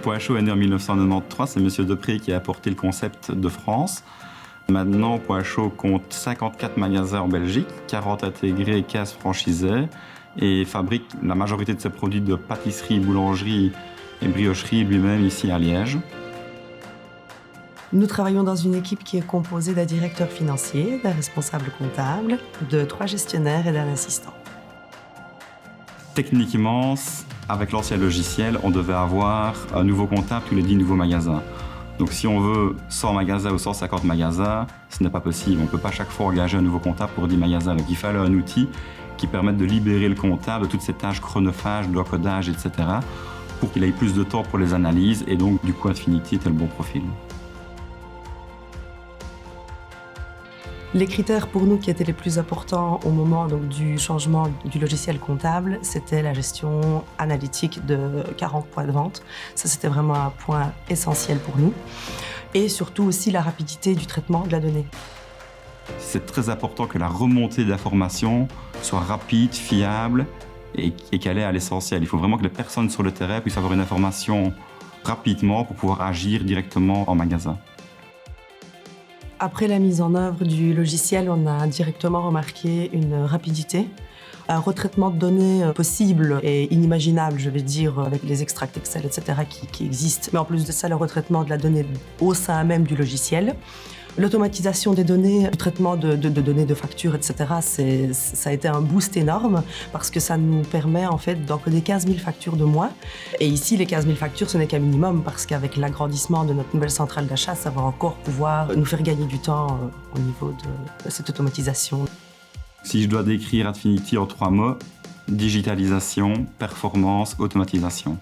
Poichot est né en 1993, c'est M. Depré qui a apporté le concept de France. Maintenant, Poichot compte 54 magasins en Belgique, 40 intégrés, 15 franchisés et fabrique la majorité de ses produits de pâtisserie, boulangerie et briocherie lui-même ici à Liège. Nous travaillons dans une équipe qui est composée d'un directeur financier, d'un responsable comptable, de 3 gestionnaires et d'un assistant. Techniquement, avec l'ancien logiciel, on devait avoir un nouveau comptable tous les 10 nouveaux magasins. Donc si on veut 100 magasins ou 150 magasins, ce n'est pas possible. On ne peut pas chaque fois engager un nouveau comptable pour 10 magasins. Donc il fallait un outil qui permette de libérer le comptable de toutes ces tâches chronophages, d'encodage, etc. pour qu'il ait plus de temps pour les analyses et donc du coup Infinity était le bon profil. Les critères pour nous qui étaient les plus importants au moment donc, du changement du logiciel comptable, c'était la gestion analytique de 40 points de vente. Ça, c'était vraiment un point essentiel pour nous. Et surtout aussi la rapidité du traitement de la donnée. C'est très important que la remontée d'informations soit rapide, fiable et qu'elle ait à l'essentiel. Il faut vraiment que les personnes sur le terrain puissent avoir une information rapidement pour pouvoir agir directement en magasin. Après la mise en œuvre du logiciel, on a directement remarqué une rapidité, un retraitement de données possible et inimaginable, je vais dire, avec les extracts Excel, etc. qui existent. Mais en plus de ça, le retraitement de la donnée au sein même du logiciel. L'automatisation des données, le traitement de données de factures, etc., ça a été un boost énorme parce que ça nous permet en fait d'encoder 15 000 factures de moins. Et ici, les 15 000 factures, ce n'est qu'un minimum parce qu'avec l'agrandissement de notre nouvelle centrale d'achat, ça va encore pouvoir nous faire gagner du temps au niveau de cette automatisation. Si je dois décrire Infinity en 3 mots, digitalisation, performance, automatisation.